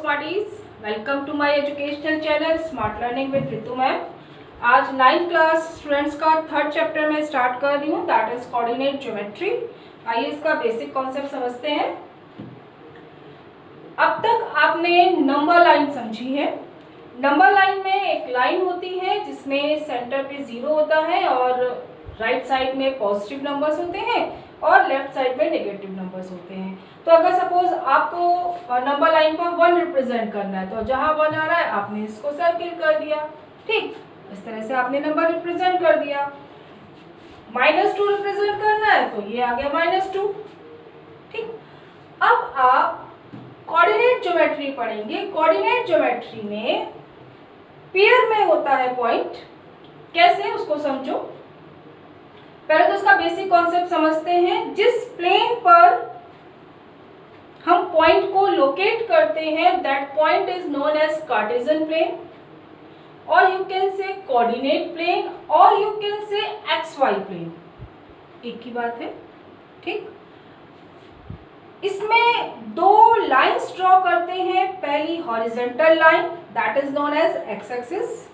Smarties, welcome to my educational channel Smart Learning with Ritu ma'am. आज 9th class students का third chapter में start कर रही हूँ, दैट इज कोऑर्डिनेट ज्योमेट्री। आइए इसका बेसिक कॉन्सेप्ट समझते हैं। अब तक आपने नंबर लाइन समझी है। नंबर लाइन में एक लाइन होती है जिसमें सेंटर पे 0 होता है और राइट साइड में पॉजिटिव नंबर्स होते हैं और लेफ्ट साइड में नेगेटिव नंबर्स होते हैं। तो अगर सपोज आपको नंबर लाइन पर 1 रिप्रेजेंट करना है तो जहां 1 आ रहा है आपने इसको सर्किल कर दिया, ठीक। इस तरह से आपने नंबर रिप्रेजेंट कर दिया। -2 रिप्रेजेंट करना है तो ये आ गया -2, ठीक। अब आप कोऑर्डिनेट ज्योमेट्री पढ़ेंगे। कोऑर्डिनेट ज्योमेट्री में पेयर में होता है पॉइंट। कैसे, उसको समझो। पहले तो उसका बेसिक कॉन्सेप्ट समझते हैं। जिस प्लेन पर हम पॉइंट को लोकेट करते हैं that point is known as Cartesian plane, और you can say coordinate plane, और you can say XY plane. एक ही बात है, ठीक। इसमें दो लाइंस ड्रॉ करते हैं। पहली horizontal line that is known as X axis,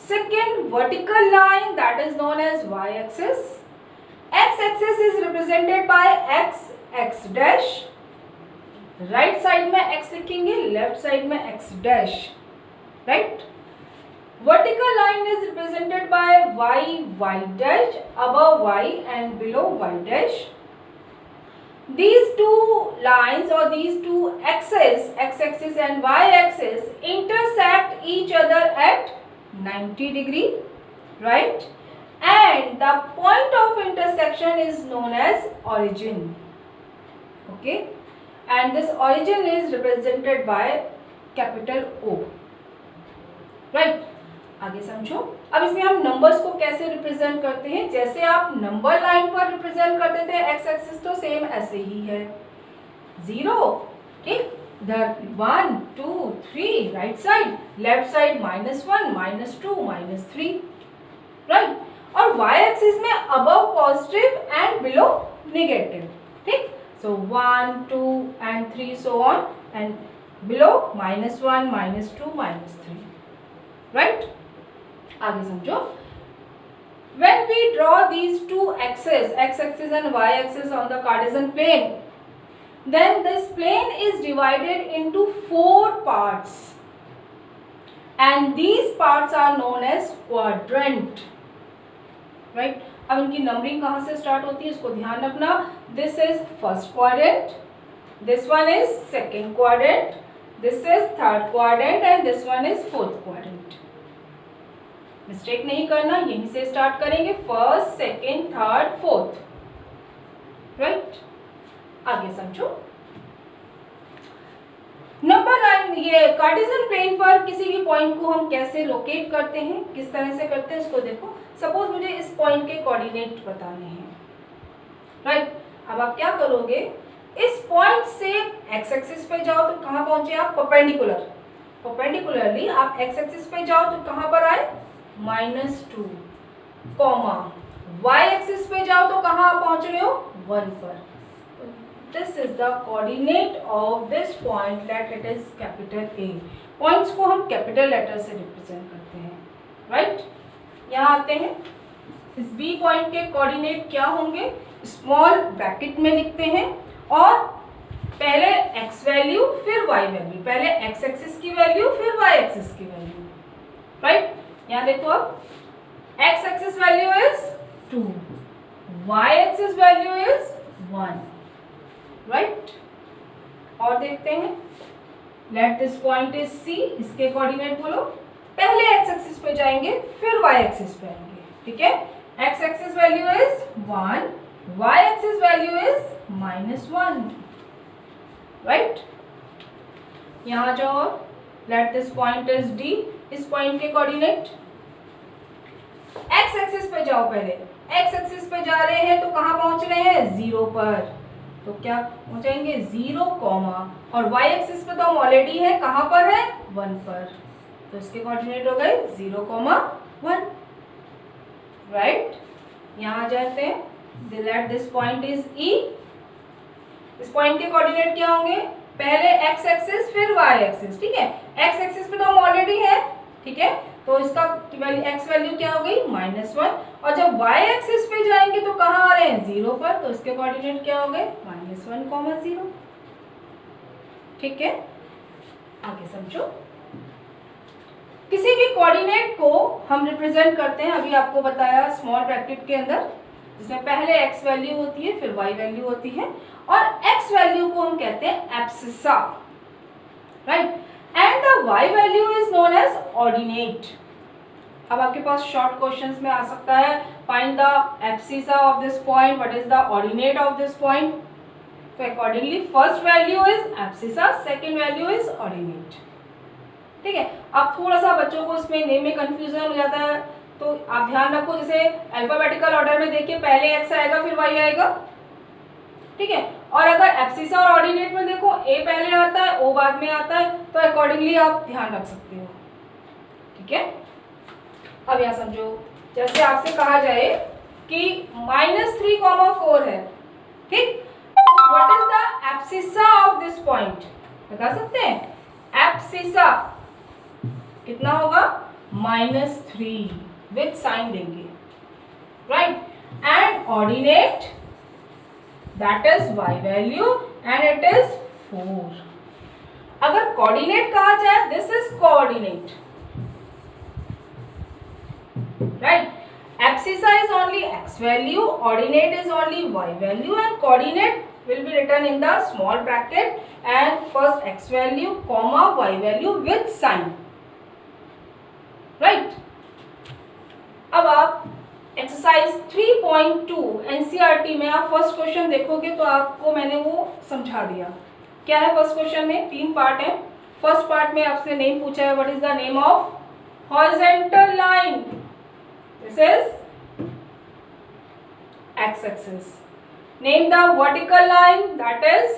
second vertical line that is known as y axis. X axis is represented by x dash. Right side में x लिखेंगे, लेफ्ट साइड में x dash, right. Vertical line is represented by y dash, above y and below y dash. These two lines or these two axes, x axis and y axis, intersect each other at 90 degree, right? And the point of intersection is known as origin, okay? And this origin is represented by capital O, right? आगे समझो। अब इसमें हम numbers को कैसे represent करते हैं। जैसे आप नंबर लाइन पर रिप्रेजेंट करते थे एक्स एक्सिस, तो सेम ऐसे ही है। 0, ठीक। इधर 1 2 3 right side, left side -1 -2 -3, right. और y एक्सिस में above positive and below negative, ठीक। सो 1 2 and 3 so on, and below -1 -2 -3, right. आगे समझो। When we draw these two axes, x axis and y axis on the Cartesian plane, then this plane is divided into 4 parts, and these parts are known as quadrant, right? अब इनकी numbering कहाँ से start होती है इसको ध्यान रखना। This is first quadrant, this one is second quadrant, this is third quadrant and this one is fourth quadrant. Mistake नहीं करना, यहीं से स्टार्ट करेंगे, first second third fourth, right. आगे समझो। नंबर लाइन, ये कार्टेशियन प्लेन पर किसी भी पॉइंट को हम कैसे लोकेट करते हैं, किस तरह से करते हैं इसको देखो। सपोज मुझे इस पॉइंट के कोऑर्डिनेट बताने हैं, राइट। अब आप क्या करोगे, इस पॉइंट से एक्स एक्सिस पे जाओ तो कहां पहुंचे आप, परपेंडिकुलरली आप एक्स एक्सिस पे जाओ तो कहां पर आए, -2, कॉमा। वाई एक्सिस पे जाओ तो कहां आप पहुंच रहे हो, 1 पर। This is the coordinate of this point, let it is capital A. Points को हम कैपिटल लेटर से रिप्रेजेंट करते हैं, राइट। यहाँ आते हैं, इस B पॉइंट के कोऑर्डिनेट क्या होंगे, स्मॉल ब्रैकेट में लिखते हैं, और पहले x वैल्यू फिर y वैल्यू, पहले x एक्सिस की वैल्यू फिर y एक्सिस की वैल्यू, राइट। यहाँ देखो, अब x axis value is 2, y axis value is 1, right. और देखते हैं, let this point is C, इसके कोऑर्डिनेट बोलो। पहले x एक्सिस पे जाएंगे फिर y एक्सिस पे आएंगे, ठीक है। x axis value is 1, y axis value is -1, right. यहाँ जाओ, let this point is D, इस पॉइंट के कोऑर्डिनेट। x एक्सिस पे जाओ, पहले x एक्सिस पे जा रहे हैं तो कहाँ पहुंच रहे हैं, 0 पर, तो क्या पहुंचाएंगे 0, कॉमा, और y एक्सिस पे तो हम ऑलरेडी है, कहां पर है, 1 पर, तो इसके कोऑर्डिनेट हो गए 0, 1, राइट। यहां जाते हैं, let this point is E, इस पॉइंट के कोऑर्डिनेट क्या होंगे, पहले एक्स एक्सिस फिर वाई एक्सिस, ठीक है। एक्स एक्सिस पे तो हम ऑलरेडी है, ठीक है, तो इसका एक्स वैल्यू क्या हो गई -1, और जब वाई एक्सिस पे जाएंगे तो कहाँ आ रहे हैं 0 पर, तो इसके कोऑर्डिनेट क्या हो गए -1, 0, ठीक है। आगे समझो, किसी भी कोऑर्डिनेट को हम रिप्रेजेंट करते हैं, अभी आपको बताया स्मॉल ब्रैकेट के अंदर, जिसमें पहले एक्स वैल्यू होती है फिर वाई वैल्यू होती है, और एक्स वैल्यू को हम कहते हैं abscissa, right, and the Y value is known as ordinate. अब आपके पास शॉर्ट क्वेश्चंस में आ सकता है, find the abscissa of this point, what is the ordinate of this point. तो accordingly first value is abscissa, second value is ordinate, ठीक है। अब थोड़ा सा बच्चों को इसमें नेम में कंफ्यूजन हो जाता है, तो आप ध्यान रखो, जैसे अल्फाबेटिकल ऑर्डर में देखिए पहले एक्स आएगा फिर वाई आएगा, ठीक है, और अगर एब्सिसा और ऑर्डिनेट में देखो ए पहले आता है ओ बाद में आता है, तो अकॉर्डिंगली आप ध्यान रख सकते हो, ठीक है। अब यहाँ समझो, जैसे आपसे कहा जाए कि -3, 4 है, ठीक, what is the abscissa of this point, बता सकते हैं। एब्सिसा कितना होगा -3, विथ साइन देंगे, right, and ordinate that is y value and it is 4। अगर कोऑर्डिनेट कहा जाए, this is coordinate, right, abscissa is only x value, ordinate is only y value, and coordinate will be written in the small bracket and first x value comma y value with sign, right। अब आप exercise 3.2 NCERT में आप first question देखोगे तो आपको मैंने वो समझा दिया। क्या है फर्स्ट क्वेश्चन में, 3 पार्ट है। फर्स्ट पार्ट में आपसे नेम पूछा है, what is the name of horizontal line, this is x axis, name the vertical line, that is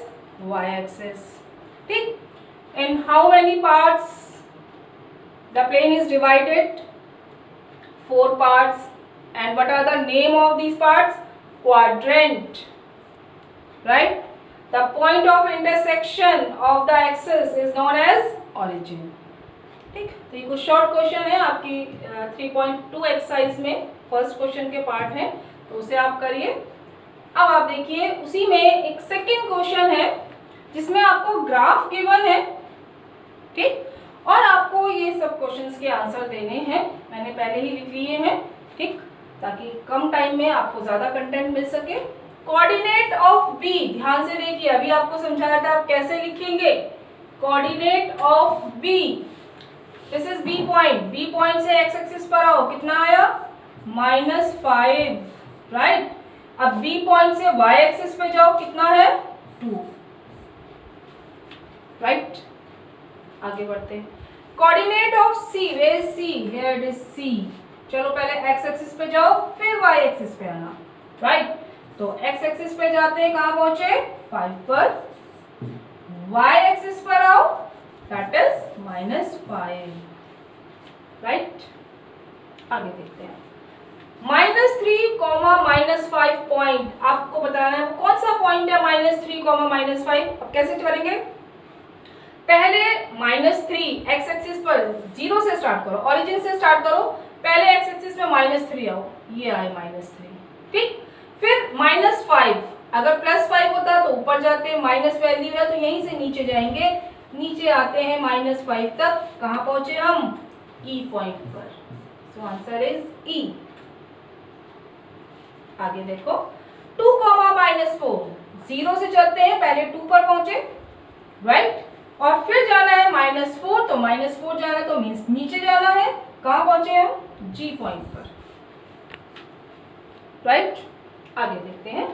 y axis, ठीक। in how many parts the plane is divided, 4 parts, and what are the name of these parts, quadrant, right, the point of intersection of the axis is known as origin, ठीक। तो ये कुछ short question है आपकी 3.2 exercise में, first question के part है, तो उसे आप करिए। अब आप देखिए उसी में एक सेकंड क्वेश्चन है जिसमें आपको ग्राफ गिवन है, ठीक, और आपको ये सब क्वेश्चंस के आंसर देने हैं, मैंने पहले ही लिख लिए हैं, ठीक, ताकि कम टाइम में आपको ज्यादा कंटेंट मिल सके। कोऑर्डिनेट ऑफ बी, ध्यान से देखिए, अभी आपको समझाया था आप कैसे लिखेंगे। Coordinate of B, this is B point, B point से एक्स एक्सिस पर आओ, कितना आया -5, राइट। अब बी पॉइंट से वाई एक्सिस पे जाओ, कितना है 2, राइट। आगे बढ़ते हैं। Coordinate of C, where is C, here it is C. चलो पहले एक्स एक्सिस पे जाओ फिर वाई एक्सिस पे आना, राइट। तो एक्स एक्सिस पे जाते हैं, कहां पहुंचे 5 पर, वाई एक्सिस पर आओ, दैट इज -5, राइट। आगे देखते हैं। -3, -5 पॉइंट आपको बताना है वो कौन सा पॉइंट है, -3, -5। अब कैसे करेंगे, पहले -3 एक्स एक्सिस पर 0 से स्टार्ट करो, ओरिजिन से स्टार्ट करो, पहले एक्स एक्सिस में -3 आओ, ये आए -3, ठीक। फिर -5, अगर +5 होता तो ऊपर जाते हैं, माइनस वैल्यू है तो यहीं से नीचे जाएंगे, नीचे आते हैं -5 तक, कहां पहुंचे हम E पॉइंट पर, सो आंसर इज E। आगे देखो 2, -4, 0 से चलते हैं, पहले 2 पर पहुंचे, राइट, और फिर जाना है -4, तो -4 जाना है तो मीन्स नीचे जाना है, कहां पहुंचे हम G पॉइंट पर, राइट। आगे देखते हैं।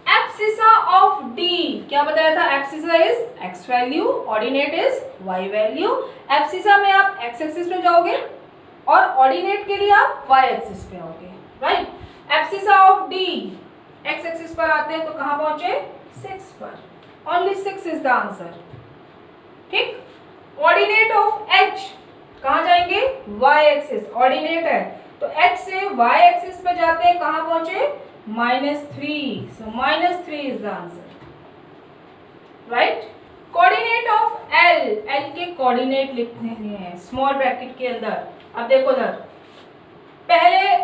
एब्सिसा ऑफ D, क्या बताया था, abscissa is x value, ordinate is y value. Abscissa में आप x एक्सिस पे जाओगे और ऑर्डिनेट के लिए आप y एक्सिस पे आओगे, right. Abscissa of D, x axis पर आते हैं तो कहां पहुंचे 6 पर, ओनली 6 इज द आंसर, ठीक। ऑर्डिनेट ऑफ H, कहां जाएंगे y एक्सिस, ऑर्डिनेट है तो H से y एक्सिस पे जाते हैं, कहां पहुंचे -3, so -3 is the answer, right। Coordinate of L, L के कोऑर्डिनेट लिखने हैं स्मॉल ब्रैकेट के अंदर। अब देखो इधर, पहले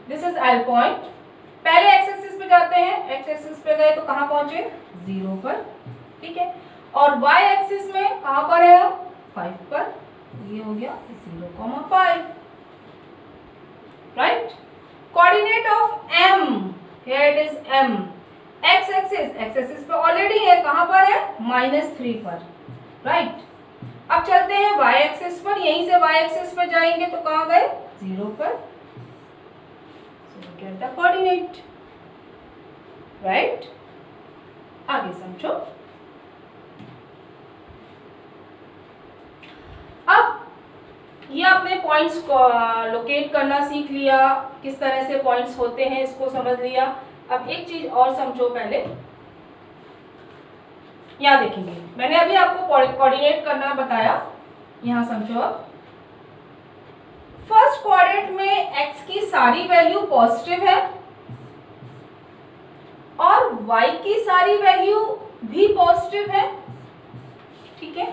दिस इज एल पॉइंट, पहले एक्स एक्सिस पे जाते हैं, एक्स एक्सिस पे गए तो कहां पहुंचे 0 पर, ठीक है। और वाई एक्सिस में कहां पर है हम 5 पर, ये हो गया 0,5, right. Coordinate of M, here it is M, X axis पे ऑलरेडी है, कहां पर है -3 पर, राइट। अब चलते हैं वाई एक्सिस पर, यहीं से वाई एक्सिस पर जाएंगे तो कहां गए 0 पर, क्या था कोऑर्डिनेट, राइट। आगे समझो। अब ये आपने पॉइंट्स को लोकेट करना सीख लिया, किस तरह से पॉइंट्स होते हैं इसको समझ लिया। अब एक चीज और समझो पहले, यहां देखेंगे, मैंने अभी आपको कोऑर्डिनेट करना बताया, यहां समझो। अब फर्स्ट क्वाड्रेंट में x की सारी वैल्यू पॉजिटिव है और y की सारी वैल्यू भी पॉजिटिव है, ठीक है।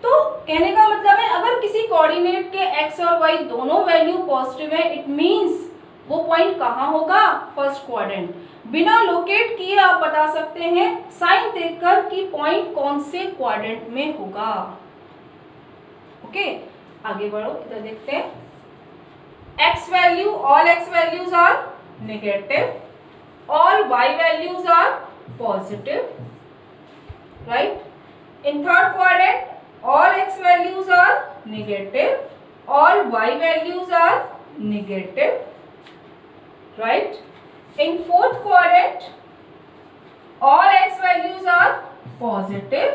तो कहने का मतलब है अगर किसी कोऑर्डिनेट के x और y दोनों वैल्यू पॉजिटिव है, इट मींस वो पॉइंट कहां होगा फर्स्ट क्वाड्रेंट। बिना लोकेट किए आप बता सकते हैं साइन देखकर कि पॉइंट कौन से क्वाड्रेंट में होगा। ओके, आगे बढ़ो, इधर देखते हैं। x value, all x values are negative, all y values are positive, right? In third quadrant, all x values are negative, all y values are negative, right? In fourth quadrant, all x values are positive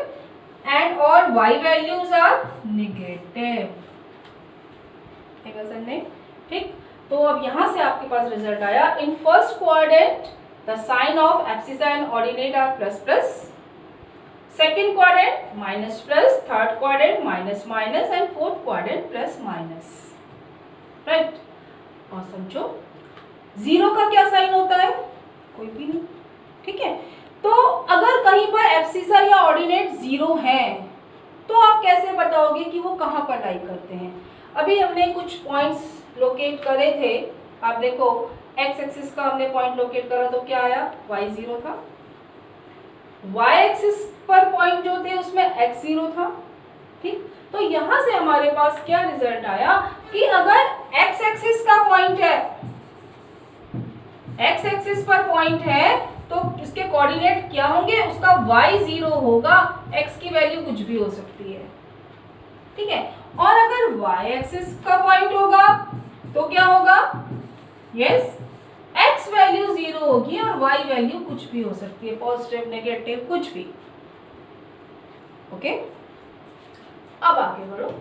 and all y values are negative. ठीक है sir, नहीं ठीक। तो अब यहां से आपके पास रिजल्ट आया, in first quadrant the sign of abscissa and ordinate are plus plus, second quadrant minus plus, third quadrant minus minus and fourth quadrant plus minus, right. और समझो 0 का क्या साइन होता है, कोई भी नहीं, ठीक है। तो अगर कहीं पर एब्सिसा या ऑर्डिनेट 0 है तो आप कैसे बताओगे कि वो कहां पर लाई करते हैं। अभी हमने कुछ पॉइंट्स लोकेट करे थे, आप देखो एक्स एक्सिस का हमने पॉइंट लोकेट करा तो क्या आया y0 था, y एक्सिस पर पॉइंट जो थे उसमें x0 था, ठीक। तो यहां से हमारे पास क्या रिजल्ट आया कि अगर x एक्सिस का पॉइंट है, x एक्सिस पर पॉइंट है तो उसके कोऑर्डिनेट क्या होंगे, उसका y0 होगा, x की वैल्यू कुछ भी हो सकती है, ठीक है। और अगर y एक्सिस का पॉइंट होगा तो क्या होगा, यस, x वैल्यू 0 होगी और y वैल्यू कुछ भी हो सकती है, पॉजिटिव नेगेटिव कुछ भी, ओके। अब आगे बढ़ो,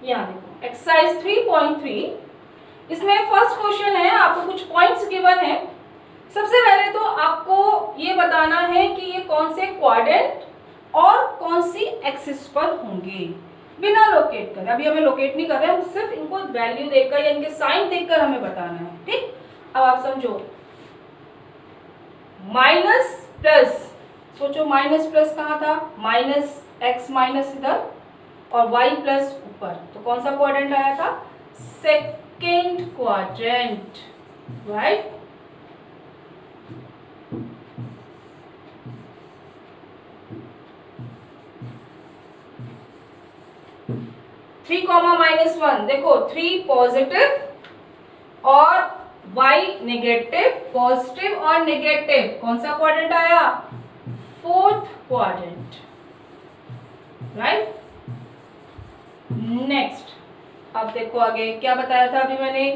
यहां देखो एक्सरसाइज 3.3, इसमें फर्स्ट क्वेश्चन है, आपको कुछ पॉइंट्स गिवन है। सबसे पहले तो आपको ये बताना है कि ये कौन से क्वाड्रेंट और कौन सी एक्सिस पर होंगे, बिना लोकेट कर, अभी हमें लोकेट नहीं कर रहे हैं, सिर्फ इनको वैल्यू देखकर या इनके साइन देखकर हमें बताना है, ठीक। अब आप समझो, माइनस प्लस, सोचो माइनस प्लस कहाँ था, माइनस एक्स माइनस इधर और वाई प्लस ऊपर, तो कौन सा क्वाड्रेंट आया था, second quadrant, right. Three comma -1, देखो 3 पॉजिटिव और y नेगेटिव, पॉजिटिव और नेगेटिव, कौन सा क्वाड्रेंट आया, फोर्थ क्वाड्रेंट, राइट। नेक्स्ट, अब देखो आगे क्या बताया था अभी मैंने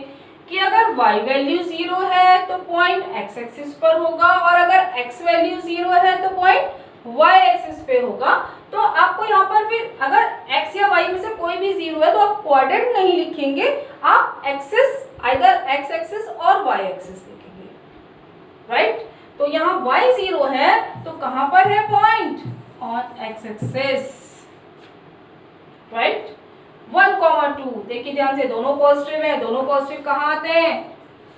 कि अगर y वैल्यू 0 है तो पॉइंट x एक्सिस पर होगा और अगर x वैल्यू 0 है तो पॉइंट y एक्सिस पे होगा। तो आपको यहाँ पर फिर अगर x या y में से कोई भी 0 है तो आप क्वाड्रेंट नहीं लिखेंगे, आप एक्सिस आइदर x एक्सिस और y एक्सिस लिखेंगे, राइट। तो यहाँ y 0 है तो कहाँ पर है point, on x axis, right. 1,2, देखिए ध्यान से, दोनों पॉजिटिव है, दोनों पॉजिटिव कहाँ आते हैं,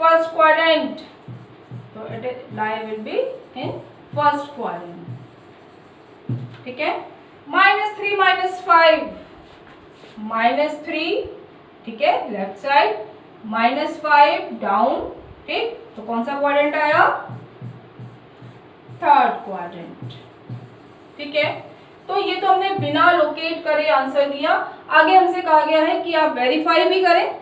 फर्स्ट क्वाड्रेंट, तो it lie will be in first quadrant, ठीक है। -3 -5, -3, ठीक है, लेफ्ट साइड, -5 डाउन, ठीक। तो कौन सा क्वाड्रेंट आया? थर्ड क्वाड्रेंट, ठीक है। तो ये तो हमने बिना लोकेट करे आंसर दिया। आगे हमसे कहा गया है कि आप वेरीफाई भी करें,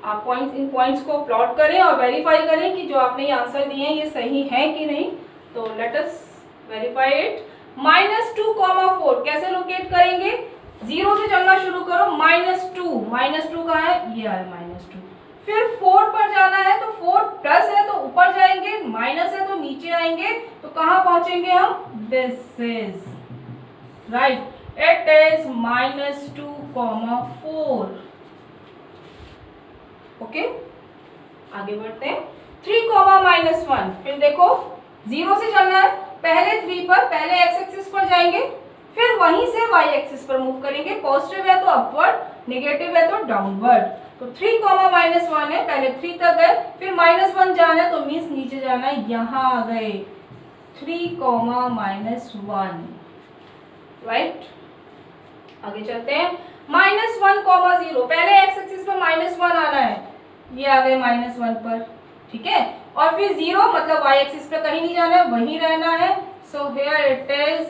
आप इन पॉइंट्स को प्लॉट करें और वेरीफाई करें कि जो आपने ये आंसर दिए हैं ये सही है कि नहीं। तो लेट अस वेरीफाई इट। -2, 4 कैसे लोकेट करेंगे? 0 से चलना शुरू करो, -2 कहाँ है? ये आया -2। फिर 4 पर जाना है, तो 4 प्लस है तो ऊपर जाएंगे, माइनस है तो नीचे आएंगे, तो कहाँ पहुंचेंगे हम? This is right, it is -2, 4। Okay, आगे बढ़ते हैं। 3, -1, फिर देखो 0 से चलना है, पहले 3 पर, पहले x एक्सिस पर जाएंगे, फिर वहीं से y एक्सिस पर मूव करेंगे। पॉजिटिव है तो अपवर्ड, नेगेटिव है तो डाउनवर्ड। तो 3, -1 है, पहले 3 तक गए, फिर -1 जाना है तो मीन्स नीचे जाना है, यहाँ आ गए 3, -1, राइट। आगे चलते हैं। -1, 0, पहले x एक्सिस पर -1 आना है, ये आ गए -1 पर, ठीक है। और फिर 0 मतलब y एक्सिस पे कहीं नहीं जाना है, वहीं रहना है। So here it is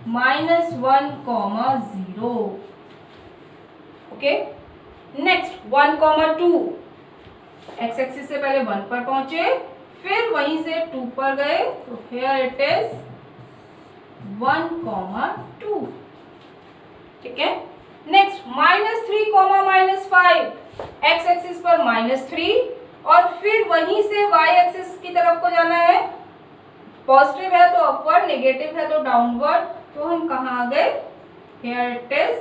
-1, 0। Okay, next 1, 2, x axis से पहले 1 पर पहुंचे, फिर वहीं से 2 पर गए, तो हियर इट इज 1, 2, ठीक है। नेक्स्ट -3, -5, x एक्सिस पर -3 और फिर वहीं से y एक्सिस की तरफ को जाना है। पॉजिटिव है तो अपवर्ड, नेगेटिव है तो डाउनवर्ड। तो हम कहाँ आ गए? Here it is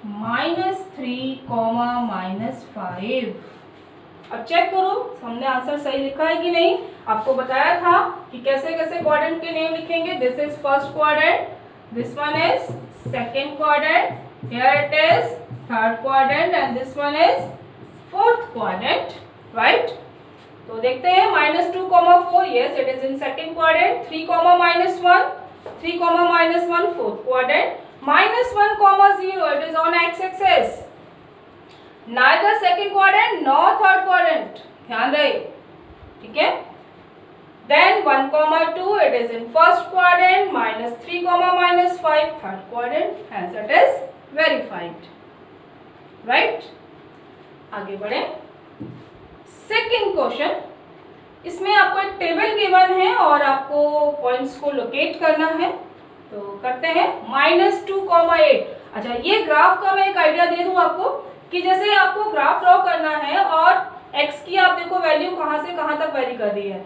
-3, -5। अब चेक करो हमने आंसर सही लिखा है कि नहीं। आपको बताया था कि कैसे कैसे क्वाड्रेंट के नेम लिखेंगे। This is first quadrant, this one is second quadrant, here it is third quadrant and this one is fourth quadrant, right. तो देखते हैं -2, 4, yes it is in second quadrant. 3, -1, 3, -1, fourth quadrant. -1, 0, it is on x-axis. Neither second quadrant nor third quadrant. ध्यान रहे, ठीक है। Then 1, 2, it is in first quadrant. -3, -5, third quadrant. Hence it is verified, right? आगे बढ़े। Second question, इसमें आपको एक table given है और आपको पॉइंट्स को लोकेट करना है। तो करते हैं। -2, 8। अच्छा, ये ग्राफ का मैं एक आइडिया दे दूं आपको कि जैसे आपको ग्राफ ड्रॉ करना है और x की आप देखो वैल्यू कहाँ से कहाँ तक वेरी कर रही है,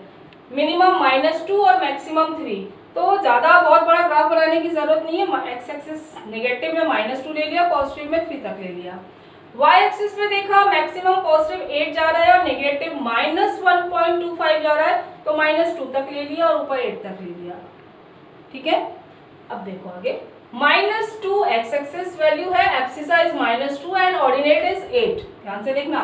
मिनिमम -2 और मैक्सिमम 3। तो ज़्यादा बहुत बड़ा ग्राफ बनाने की जरूरत नहीं है। x एक्सिस नेगेटिव में -2 ले लिया, पॉजिटिव में 3 तक ले लिया। y एक्सिस में देखा मैक्सिमम पॉजिटिव 8 जा रहा है और नेगेटिव -1.25 जा रहा है, तो -2 तक ले लिया और ऊपर 8 तक ले लिया, ठीक है। अब देखो आगे, -2 x एक्सिस वैल्यू है, abscissa is -2 and ordinate is 8। ध्यान से देखना,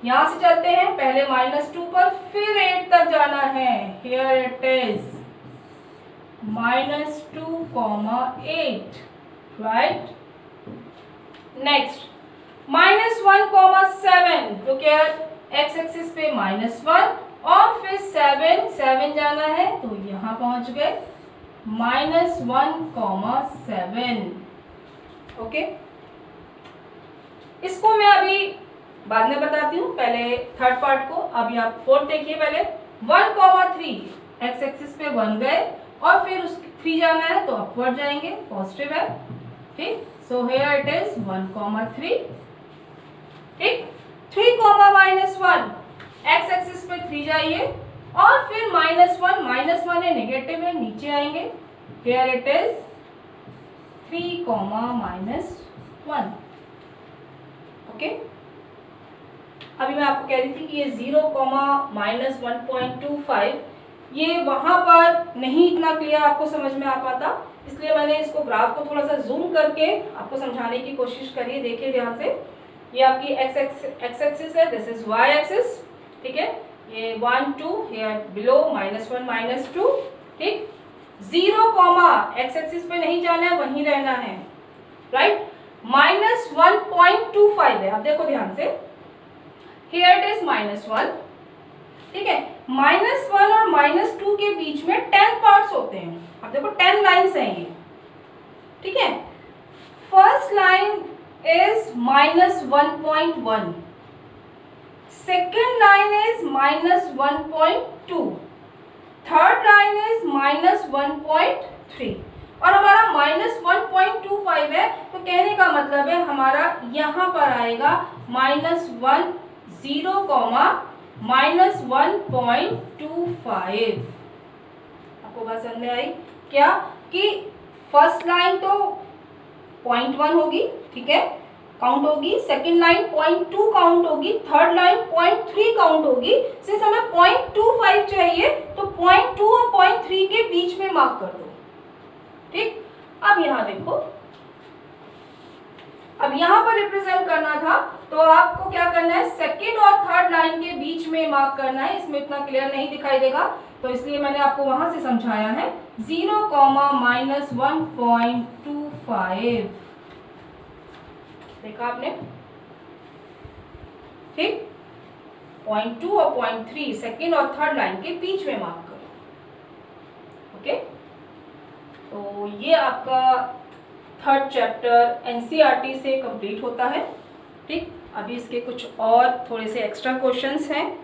यहां से चलते हैं, पहले -2 पर फिर 8 तक जाना है। Here it is -2, 8, right. Next -1, 7, तो क्या x एक्सिस पे -1 और फिर 7 जाना है, तो यहां पहुंच गए -1, 7। ओके, इसको मैं अभी बाद में बताती हूँ, पहले थर्ड पार्ट को। अभी आप फोर्थ देखिए। पहले 1, 3, x एक्सिस पे 1 गए और फिर उसके 3 जाना है तो अपवर्ड जाएंगे, पॉजिटिव है, ठीक। सो हियर इट इज 1, 3, ठीक। 3, -1, x एक्सिस पे 3 जाइए और फिर -1 है, नेगेटिव है, नीचे आएंगे। Here it is 3, -1। ओके, अभी मैं आपको कह रही थी कि ये 0, -1.25 ये वहां पर नहीं इतना क्लियर आपको समझ में आ पाता, इसलिए मैंने इसको ग्राफ को थोड़ा सा जूम करके आपको समझाने की कोशिश करी। देखिए ध्यान से, ये आपकी x एक्सिस है, दिस इज y एक्सिस, ठीक है। ये 1 2 here below -1 -2, ठीक। 0 कॉमा एक्स एक्सिस पे नहीं जाना है, वहीं रहना है, राइट। -1.25 है, अब देखो ध्यान से, here it is -1, ठीक है। -1 और -2 के बीच में 10 पार्ट्स होते हैं। अब देखो 10 लाइन्स हैं ये, ठीक है। First line is -1.1, second line is -1.2, third line is -1.3 और हमारा -1.25 है। तो कहने का मतलब है हमारा यहाँ पर आएगा -1 0 कॉमा -1.25। आपको बात समझ में आई क्या, कि फर्स्ट लाइन तो 0.1 होगी, ठीक है, काउंट होगी, सेकेंड लाइन 0.2 काउंट होगी, थर्ड लाइन 0.3 काउंट होगी। सिंस हमें 0.25 चाहिए तो 0.2 और 0.3 के बीच में मार्क कर दो, ठीक। अब यहाँ देखो, अब यहाँ पर रिप्रेजेंट करना था तो आपको क्या करना है, सेकेंड और थर्ड लाइन के बीच में मार्क करना है। इसमें इतना क्लियर नहीं दिखाई देगा तो इसलिए मैंने आपको वहां से समझाया है। 0 कॉमा -1.25 देखा आपने, ठीक। 0.2 और 0.3 सेकेंड और थर्ड लाइन के बीच में मार्क करो, ओके। तो ये आपका थर्ड चैप्टर एनसीईआरटी से कंप्लीट होता है, ठीक। अभी इसके कुछ और थोड़े से एक्स्ट्रा क्वेश्चंस हैं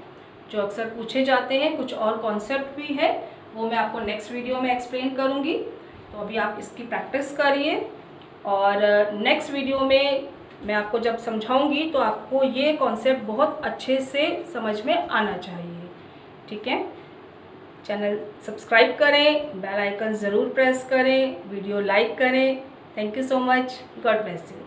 जो अक्सर पूछे जाते हैं, कुछ और कॉन्सेप्ट भी है, वो मैं आपको नेक्स्ट वीडियो में एक्सप्लेन करूँगी। तो अभी आप इसकी प्रैक्टिस करिए और नेक्स्ट वीडियो में मैं आपको जब समझाऊंगी तो आपको ये कॉन्सेप्ट बहुत अच्छे से समझ में आना चाहिए, ठीक है। चैनल सब्सक्राइब करें, बेल आइकन ज़रूर प्रेस करें, वीडियो लाइक करें। Thank you so much, God bless you.